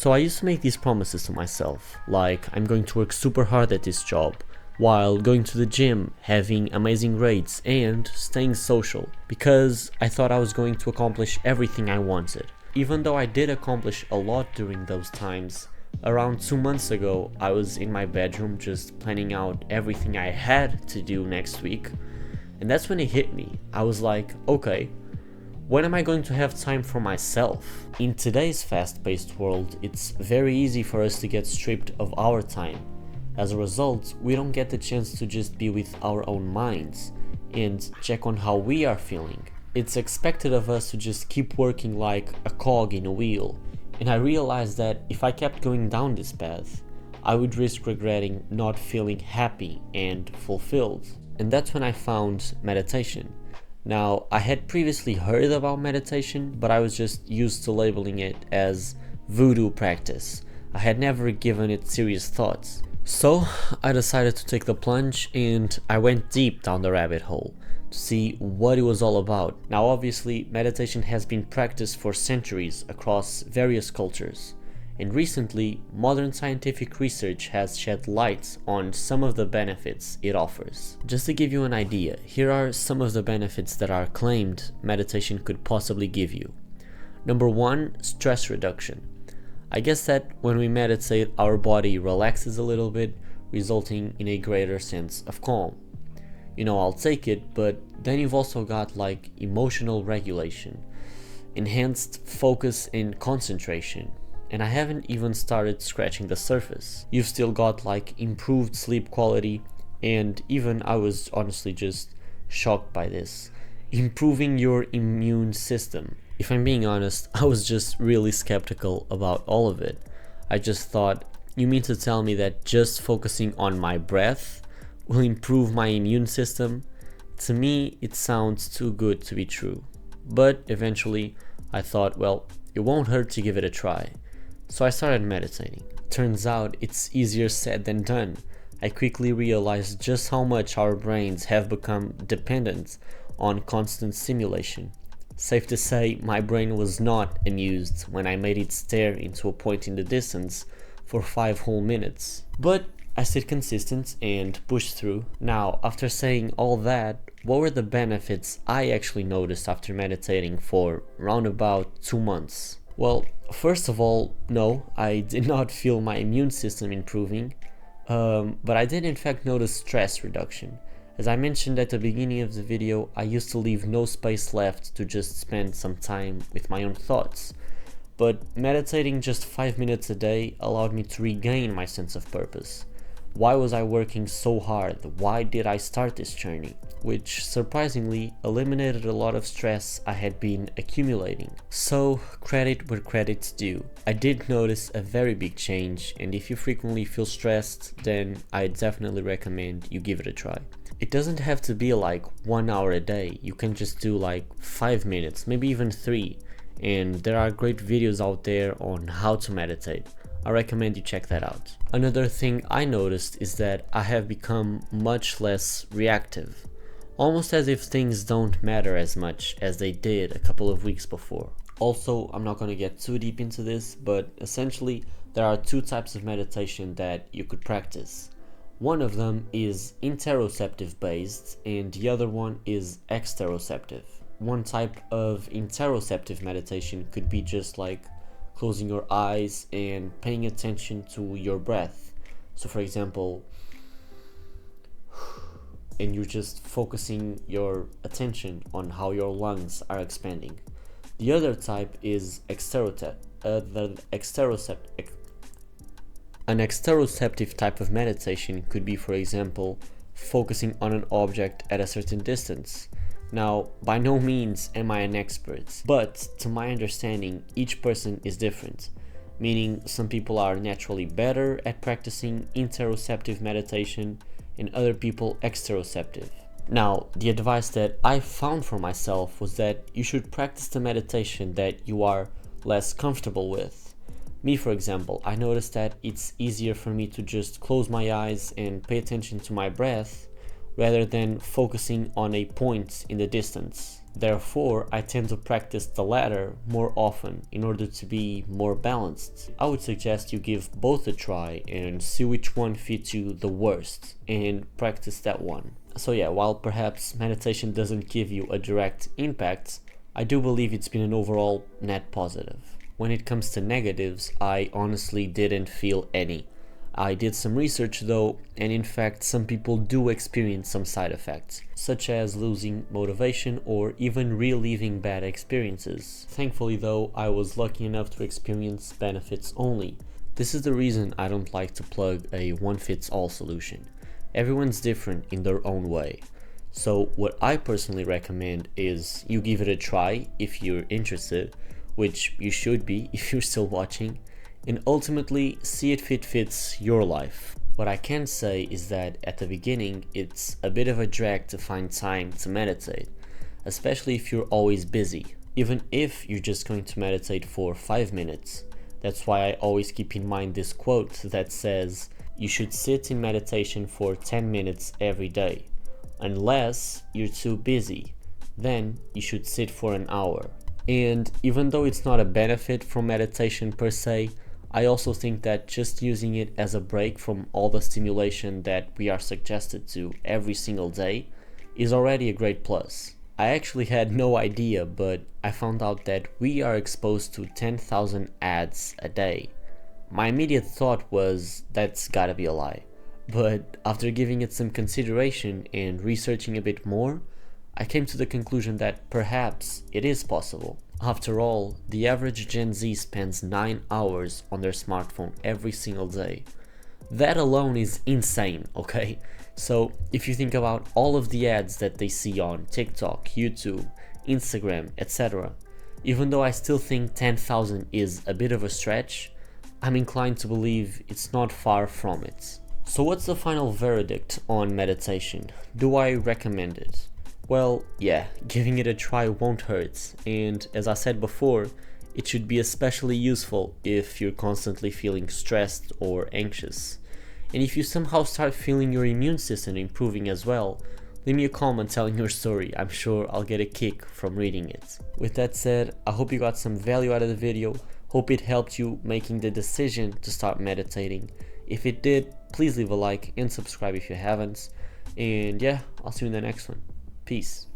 So I used to make these promises to myself, like I'm going to work super hard at this job, while going to the gym, having amazing grades, and staying social, because I thought I was going to accomplish everything I wanted. Even though I did accomplish a lot during those times, around 2 months ago I was in my bedroom just planning out everything I had to do next week, and that's when it hit me. I was like, okay, when am I going to have time for myself? In today's fast-paced world, it's very easy for us to get stripped of our time. As a result, we don't get the chance to just be with our own minds and check on how we are feeling. It's expected of us to just keep working like a cog in a wheel, and I realized that if I kept going down this path, I would risk regretting not feeling happy and fulfilled. And that's when I found meditation. Now, I had previously heard about meditation, but I was just used to labeling it as voodoo practice. I had never given it serious thoughts. So I decided to take the plunge and I went deep down the rabbit hole to see what it was all about. Now obviously meditation has been practiced for centuries across various cultures, and recently modern scientific research has shed light on some of the benefits it offers. Just to give you an idea, here are some of the benefits that are claimed meditation could possibly give you. Number 1, stress reduction. I guess that when we meditate, our body relaxes a little bit, resulting in a greater sense of calm. You know, I'll take it, but then you've also got like emotional regulation, enhanced focus and concentration, and I haven't even started scratching the surface. You've still got like improved sleep quality, and even I was honestly just shocked by this, improving your immune system. If I'm being honest, I was just really skeptical about all of it. I just thought, you mean to tell me that just focusing on my breath will improve my immune system? To me, it sounds too good to be true. But eventually, I thought, well, it won't hurt to give it a try. So I started meditating. Turns out it's easier said than done. I quickly realized just how much our brains have become dependent on constant stimulation. Safe to say, my brain was not amused when I made it stare into a point in the distance for 5 whole minutes. But I stayed consistent and pushed through. Now, after saying all that, what were the benefits I actually noticed after meditating for round about 2 months? Well, first of all, no, I did not feel my immune system improving, but I did in fact notice stress reduction. As I mentioned at the beginning of the video, I used to leave no space left to just spend some time with my own thoughts. But meditating just 5 minutes a day allowed me to regain my sense of purpose. Why was I working so hard? Why did I start this journey? Which surprisingly eliminated a lot of stress I had been accumulating. So, credit where credit's due. I did notice a very big change, and if you frequently feel stressed, then I definitely recommend you give it a try. It doesn't have to be like 1 hour a day. You can just do like 5 minutes, maybe even 3. And there are great videos out there on how to meditate. I recommend you check that out. Another thing I noticed is that I have become much less reactive. Almost as if things don't matter as much as they did a couple of weeks before. Also, I'm not going to get too deep into this, but essentially there are 2 types of meditation that you could practice. One of them is interoceptive based and the other one is exteroceptive. One type of interoceptive meditation could be just like closing your eyes and paying attention to your breath. So for example, and you're just focusing your attention on how your lungs are expanding. The other type is An exteroceptive type of meditation could be, for example, focusing on an object at a certain distance. Now, by no means am I an expert, but to my understanding, each person is different, meaning some people are naturally better at practicing interoceptive meditation and other people exteroceptive. Now, the advice that I found for myself was that you should practice the meditation that you are less comfortable with. Me, for example, I noticed that it's easier for me to just close my eyes and pay attention to my breath rather than focusing on a point in the distance. Therefore, I tend to practice the latter more often in order to be more balanced. I would suggest you give both a try and see which one fits you the worst and practice that one. So yeah, while perhaps meditation doesn't give you a direct impact, I do believe it's been an overall net positive. When it comes to negatives, I honestly didn't feel any. I did some research though, and in fact some people do experience some side effects, such as losing motivation or even reliving bad experiences. Thankfully though, I was lucky enough to experience benefits only. This is the reason I don't like to plug a one-fits-all solution. Everyone's different in their own way. So what I personally recommend is you give it a try if you're interested, which you should be if you're still watching, and ultimately see if it fits your life. What I can say is that at the beginning it's a bit of a drag to find time to meditate, especially if you're always busy, even if you're just going to meditate for 5 minutes. That's why I always keep in mind this quote that says you should sit in meditation for 10 minutes every day. Unless you're too busy, then you should sit for an hour. And even though it's not a benefit from meditation per se, I also think that just using it as a break from all the stimulation that we are suggested to every single day is already a great plus. I actually had no idea, but I found out that we are exposed to 10,000 ads a day. My immediate thought was that's gotta be a lie, but after giving it some consideration and researching a bit more, I came to the conclusion that perhaps it is possible. After all, the average Gen Z spends 9 hours on their smartphone every single day. That alone is insane, okay? So if you think about all of the ads that they see on TikTok, YouTube, Instagram, etc., even though I still think 10,000 is a bit of a stretch, I'm inclined to believe it's not far from it. So what's the final verdict on meditation? Do I recommend it? Well, yeah, giving it a try won't hurt, and as I said before, it should be especially useful if you're constantly feeling stressed or anxious. And if you somehow start feeling your immune system improving as well, leave me a comment telling your story. I'm sure I'll get a kick from reading it. With that said, I hope you got some value out of the video. Hope it helped you making the decision to start meditating. If it did, please leave a like and subscribe if you haven't. And yeah, I'll see you in the next one. Peace.